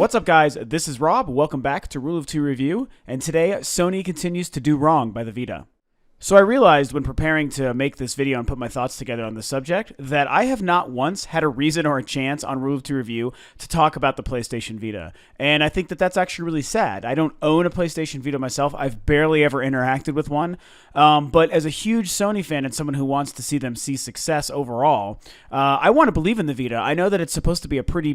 What's up, guys? This is Rob. Welcome back to Rule of Two Review, and today Sony continues to do wrong by the Vita. So I realized when preparing to make this video and put my thoughts together on the subject that I have not once had a reason or a chance on Rule of Two Review to talk about the PlayStation Vita. And I think that that's actually really sad. I don't own a PlayStation Vita myself. I've barely ever interacted with one. But as a huge Sony fan and someone who wants to see them see success overall, I want to believe in the Vita. I know that it's supposed to be a pretty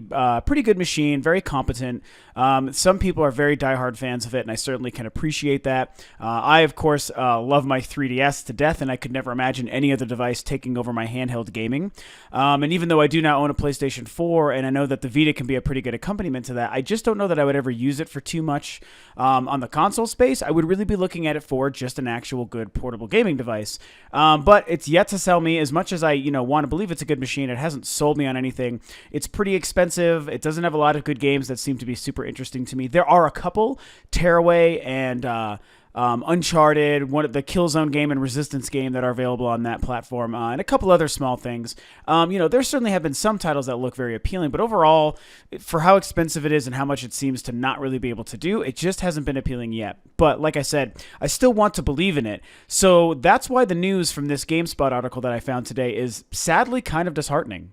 good machine, very competent. Some people are very diehard fans of it, and I certainly can appreciate that. I, of course, love my 3DS to death, and I could never imagine any other device taking over my handheld gaming. And even though I do now own a PlayStation 4, and I know that the Vita can be a pretty good accompaniment to that, I just don't know that I would ever use it for too much on the console space. I would really be looking at it for just an actual good portable gaming device. But it's yet to sell me. As much as I want to believe it's a good machine, it hasn't sold me on anything. It's pretty expensive. It doesn't have a lot of good games that seem to be super interesting to me. There are a couple, Tearaway and Uncharted, one of the Killzone game and Resistance game that are available on that platform, and a couple other small things. There certainly have been some titles that look very appealing, but overall, for how expensive it is and how much it seems to not really be able to do, it just hasn't been appealing yet. But like I said, I still want to believe in it. So that's why the news from this GameSpot article that I found today is sadly kind of disheartening.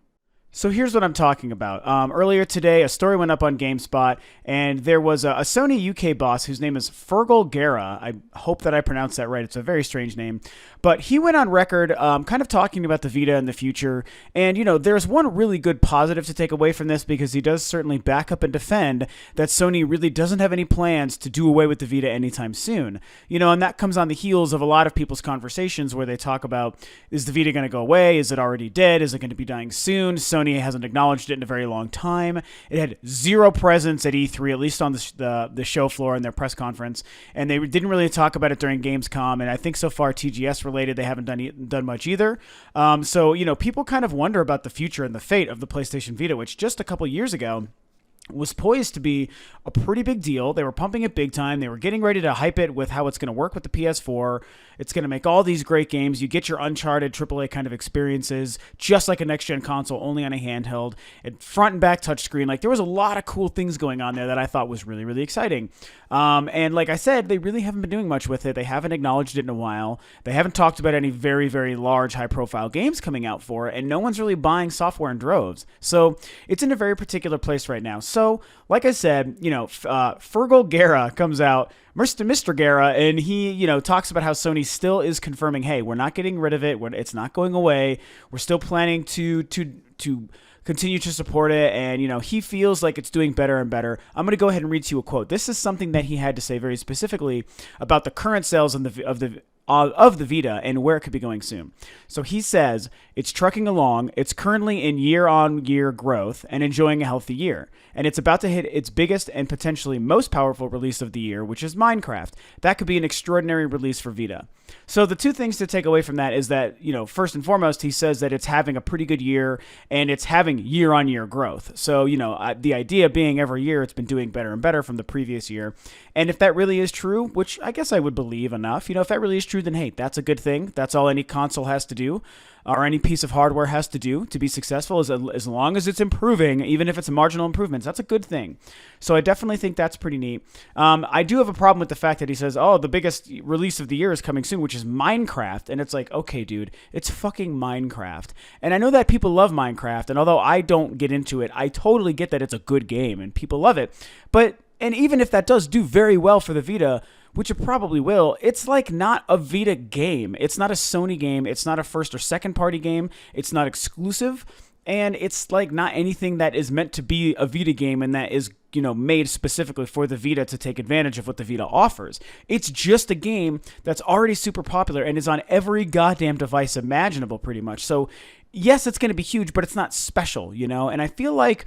So here's what I'm talking about. Earlier today, a story went up on GameSpot, and there was a Sony UK boss whose name is Fergal Guerra. I hope that I pronounced that right. It's a very strange name. But he went on record kind of talking about the Vita in the future. And, there's one really good positive to take away from this, because he does certainly back up and defend that Sony really doesn't have any plans to do away with the Vita anytime soon. And that comes on the heels of a lot of people's conversations where they talk about, is the Vita going to go away? Is it already dead? Is it going to be dying soon? Sony hasn't acknowledged it in a very long time. It had zero presence at E3, at least on the show floor in their press conference, and they didn't really talk about it during Gamescom. And I think so far TGS related, they haven't done much either. So people kind of wonder about the future and the fate of the PlayStation Vita, which just a couple years ago was poised to be a pretty big deal. They were pumping it big time. They were getting ready to hype it with how it's going to work with the PS4. It's going to make all these great games. You get your Uncharted AAA kind of experiences, just like a next-gen console, only on a handheld, and front and back touchscreen. Like, there was a lot of cool things going on there that I thought was really, really exciting. And like I said, they really haven't been doing much with it. They haven't acknowledged it in a while. They haven't talked about any very, very large, high-profile games coming out for it, and no one's really buying software in droves. So it's in a very particular place right now. So, like I said, Fergal Guerra comes out, Mr. Guerra, and he, talks about how Sony still is confirming, hey, we're not getting rid of it. It's not going away. We're still planning to continue to support it, and he feels like it's doing better and better. I'm going to go ahead and read to you a quote. This is something that he had to say very specifically about the current sales of the Vita and where it could be going soon. So he says, it's trucking along, it's currently in year-on-year growth and enjoying a healthy year, and it's about to hit its biggest and potentially most powerful release of the year, which is Minecraft. That could be an extraordinary release for Vita. So the two things to take away from that is that, first and foremost, he says that it's having a pretty good year and it's having year-on-year growth. So, the idea being every year it's been doing better and better from the previous year. And if that really is true, which I guess I would believe enough, if that really is true, then hey, that's a good thing. That's all any console has to do, or any piece of hardware has to do to be successful, as long as it's improving, even if it's marginal improvements. That's a good thing. So I definitely think that's pretty neat. I do have a problem with the fact that he says, oh, the biggest release of the year is coming soon, which is Minecraft. And it's like, okay, dude, it's fucking Minecraft. And I know that people love Minecraft, and although I don't get into it, I totally get that it's a good game and people love it. And even if that does do very well for the Vita, which it probably will, it's like not a Vita game. It's not a Sony game. It's not a first or second party game. It's not exclusive. And it's like not anything that is meant to be a Vita game and that is, made specifically for the Vita to take advantage of what the Vita offers. It's just a game that's already super popular and is on every goddamn device imaginable pretty much. So yes, it's going to be huge, but it's not special, And I feel like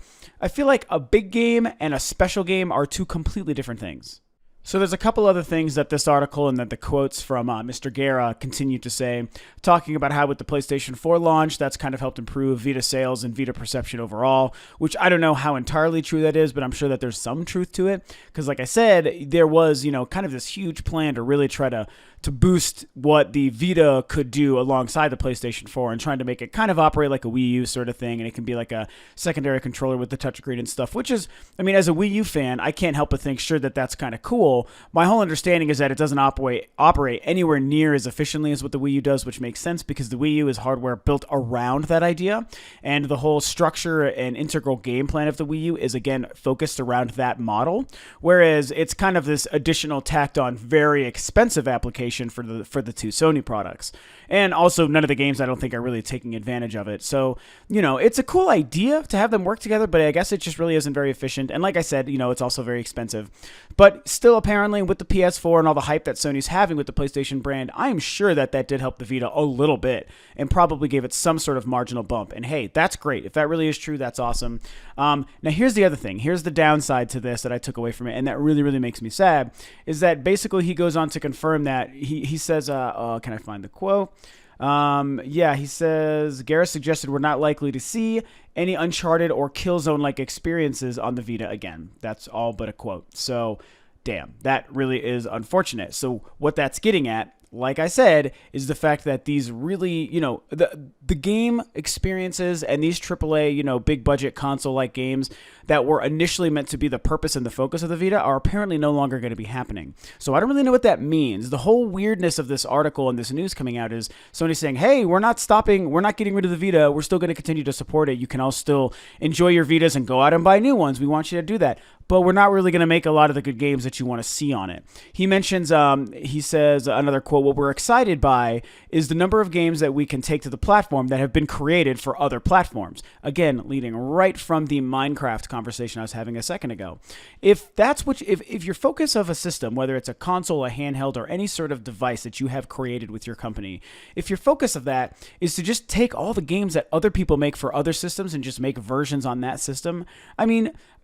a big game and a special game are two completely different things. So there's a couple other things that this article and that the quotes from Mr. Guerra continue to say, talking about how with the PlayStation 4 launch, that's kind of helped improve Vita sales and Vita perception overall, which I don't know how entirely true that is, but I'm sure that there's some truth to it. Because like I said, there was, kind of this huge plan to really try to boost what the Vita could do alongside the PlayStation 4 and trying to make it kind of operate like a Wii U sort of thing. And it can be like a secondary controller with the touchscreen and stuff, which is, as a Wii U fan, I can't help but think, sure, that's kind of cool. My whole understanding is that it doesn't operate anywhere near as efficiently as what the Wii U does, which makes sense because the Wii U is hardware built around that idea. And the whole structure and integral game plan of the Wii U is, again, focused around that model. Whereas it's kind of this additional tacked on very expensive application for the two Sony products. And also none of the games I don't think are really taking advantage of it. So, it's a cool idea to have them work together, but I guess it just really isn't very efficient. And like I said, it's also very expensive. But still, apparently, with the PS4 and all the hype that Sony's having with the PlayStation brand, I'm sure that did help the Vita a little bit and probably gave it some sort of marginal bump. And hey, that's great. If that really is true, that's awesome. Now, here's the other thing. Here's the downside to this that I took away from it, and that really, really makes me sad, is that basically he goes on to confirm that he says, can I find the quote? He says, Gareth suggested we're not likely to see any Uncharted or Killzone-like experiences on the Vita again. That's all but a quote. So, damn, that really is unfortunate. So what that's getting at, like I said, is the fact that these really, the game experiences and these AAA, big budget console-like games that were initially meant to be the purpose and the focus of the Vita are apparently no longer going to be happening. So I don't really know what that means. The whole weirdness of this article and this news coming out is Sony saying, hey, we're not stopping, we're not getting rid of the Vita, we're still going to continue to support it. You can all still enjoy your Vitas and go out and buy new ones. We want you to do that. But we're not really going to make a lot of the good games that you want to see on it. He mentions, he says, another quote, what we're excited by is the number of games that we can take to the platform that have been created for other platforms. Again, leading right from the Minecraft conversation I was having a second ago. If that's what, if your focus of a system, whether it's a console, a handheld, or any sort of device that you have created with your company, if your focus of that is to just take all the games that other people make for other systems and just make versions on that system,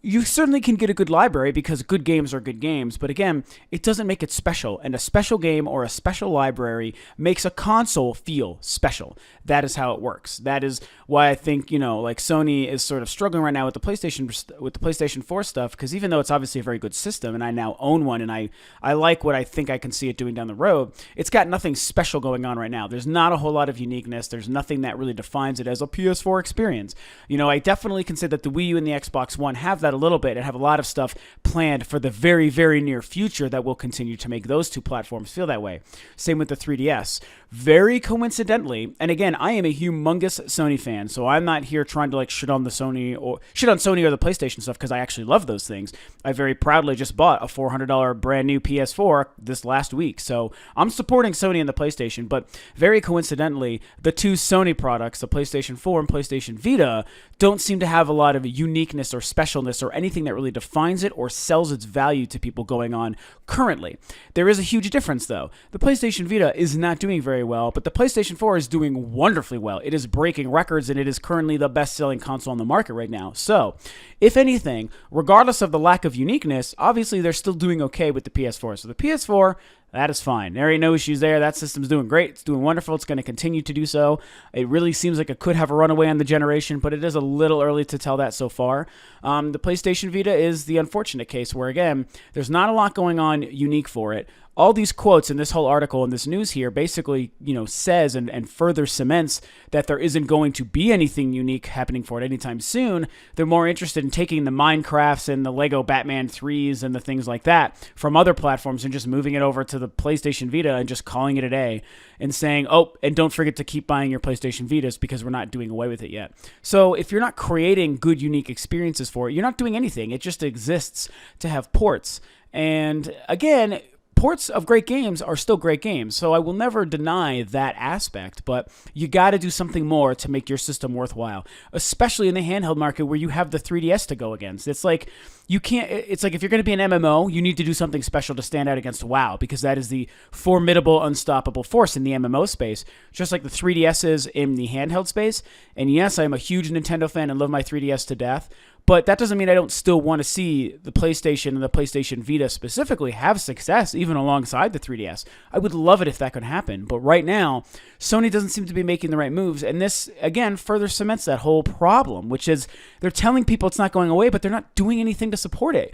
you certainly can get a good library because good games are good games, but again, it doesn't make it special, and a special game or a special library makes a console feel special. That is how it works. That is why I think, like Sony is sort of struggling right now with the PlayStation 4 stuff, because even though it's obviously a very good system, and I now own one, and I like what I think I can see it doing down the road, it's got nothing special going on right now. There's not a whole lot of uniqueness. There's nothing that really defines it as a PS4 experience. I definitely can say that the Wii U and the Xbox One have that a little bit and have a lot of stuff planned for the very, very near future that will continue to make those two platforms feel that way. Same with the 3DS. Very coincidentally, and again, I am a humongous Sony fan, so I'm not here trying to shit on Sony or the PlayStation stuff because I actually love those things. I very proudly just bought a $400 brand new PS4 this last week, so I'm supporting Sony and the PlayStation, but very coincidentally, the two Sony products, the PlayStation 4 and PlayStation Vita, don't seem to have a lot of uniqueness or specialness or anything that really defines it or sells its value to people going on currently. There is a huge difference, though. The PlayStation Vita is not doing very well, but the PlayStation 4 is doing wonderfully well. It is breaking records, and it is currently the best-selling console on the market right now. So, if anything, regardless of the lack of uniqueness, obviously they're still doing okay with the PS4. So the PS4, that is fine. There ain't no issues there. That system's doing great. It's doing wonderful. It's going to continue to do so. It really seems like it could have a runaway on the generation, but it is a little early to tell that so far. The PlayStation Vita is the unfortunate case where, again, there's not a lot going on unique for it. All these quotes in this whole article and this news here basically, says and further cements that there isn't going to be anything unique happening for it anytime soon. They're more interested in taking the Minecrafts and the Lego Batman 3s and the things like that from other platforms and just moving it over to the PlayStation Vita and just calling it a day and saying, oh, and don't forget to keep buying your PlayStation Vitas because we're not doing away with it yet. So if you're not creating good, unique experiences for it, you're not doing anything. It just exists to have ports. And again, ports of great games are still great games, so I will never deny that aspect, but you got to do something more to make your system worthwhile, especially in the handheld market where you have the 3DS to go against. It's like it's like if you're going to be an MMO, you need to do something special to stand out against WoW, because that is the formidable, unstoppable force in the MMO space, just like the 3DS is in the handheld space. And yes, I'm a huge Nintendo fan and love my 3DS to death, But that doesn't mean I don't still want to see the PlayStation and the PlayStation Vita specifically have success, even alongside the 3DS. I would love it if that could happen. But right now, Sony doesn't seem to be making the right moves. And this, again, further cements that whole problem, which is they're telling people it's not going away, but they're not doing anything to support it.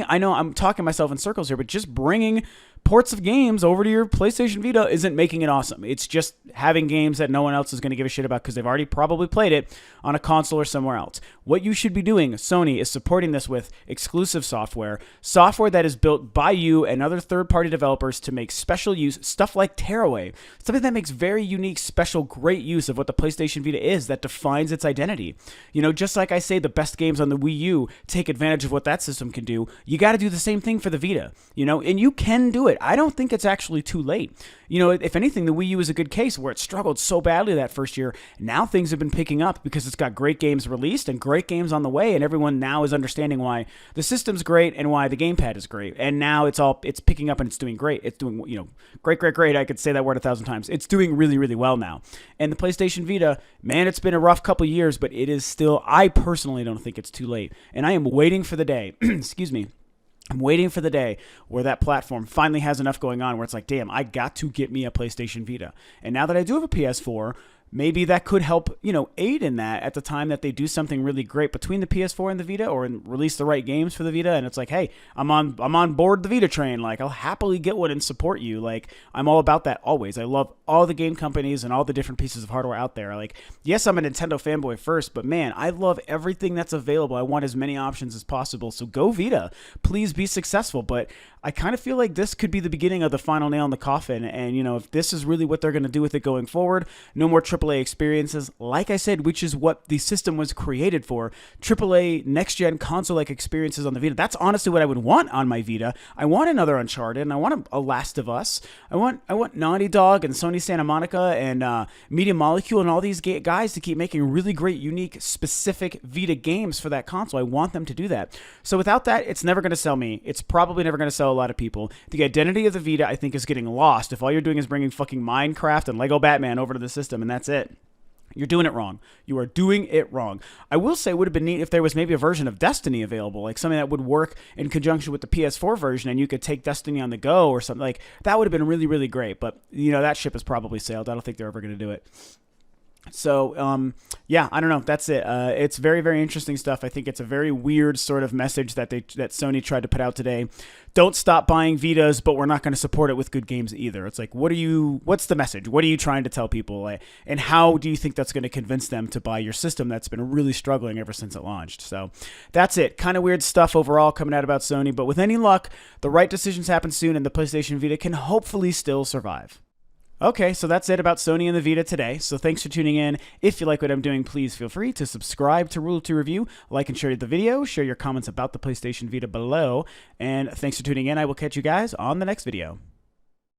I know I'm talking myself in circles here, but just bringing ports of games over to your PlayStation Vita isn't making it awesome. It's just having games that no one else is going to give a shit about because they've already probably played it on a console or somewhere else. What you should be doing, Sony, is supporting this with exclusive software that is built by you and other third-party developers to make special use, stuff like Tearaway, something that makes very unique, special, great use of what the PlayStation Vita is, that defines its identity. You know, just like I say the best games on the Wii U take advantage of what that system can do, you got to do the same thing for the Vita, you know, and you can do it. I don't think it's actually too late. You know, if anything, the Wii U is a good case where it struggled so badly that first year. Now things have been picking up because it's got great games released and great games on the way, and everyone now is understanding why the system's great and why the gamepad is great. And now it's picking up and it's doing great. It's doing, you know, great. I could say that word 1,000 times. It's doing really, really well now. And the PlayStation Vita, man, it's been a rough couple years, but it is still, I personally don't think it's too late. And I am waiting for the day, excuse me, I'm waiting for the day where that platform finally has enough going on where it's like, damn, I got to get me a PlayStation Vita. And now that I do have a PS4, maybe that could help, you know, aid in that at the time that they do something really great between the PS4 and the Vita, or release the right games for the Vita. And it's like, hey, I'm on board the Vita train. Like, I'll happily get one and support you. Like, I'm all about that always. I love all the game companies and all the different pieces of hardware out there. Like, yes, I'm a Nintendo fanboy first, but man, I love everything that's available. I want as many options as possible. So go Vita, please be successful. But I kind of feel like this could be the beginning of the final nail in the coffin. And, you know, if this is really what they're going to do with it going forward, no more AAA experiences, like I said, which is what the system was created for. AAA next-gen console-like experiences on the Vita. That's honestly what I would want on my Vita. I want another Uncharted, and I want a Last of Us. I want Naughty Dog and Sony Santa Monica and Media Molecule and all these guys to keep making really great, unique, specific Vita games for that console. I want them to do that. So without that, it's never going to sell me. It's probably never going to sell a lot of people. The identity of the Vita, I think, is getting lost if all you're doing is bringing fucking Minecraft and Lego Batman over to the system, and that's it. You're doing it wrong. You are doing it wrong. I will say it would have been neat if there was maybe a version of Destiny available, like something that would work in conjunction with the PS4 version, and you could take Destiny on the go or something. Like, that would have been really, really great. But, you know, that ship has probably sailed. I don't think they're ever going to do it. So, yeah, I don't know. That's it. It's very, very interesting stuff. I think it's a very weird sort of message that Sony tried to put out today. Don't stop buying Vitas, but we're not going to support it with good games either. It's like, what's the message? What are you trying to tell people? Like, and how do you think that's going to convince them to buy your system that's been really struggling ever since it launched? So that's it. Kind of weird stuff overall coming out about Sony, but with any luck, the right decisions happen soon and the PlayStation Vita can hopefully still survive. Okay, so that's it about Sony and the Vita today. So thanks for tuning in. If you like what I'm doing, please feel free to subscribe to Rule of Two Review, like and share the video, share your comments about the PlayStation Vita below, and thanks for tuning in. I will catch you guys on the next video.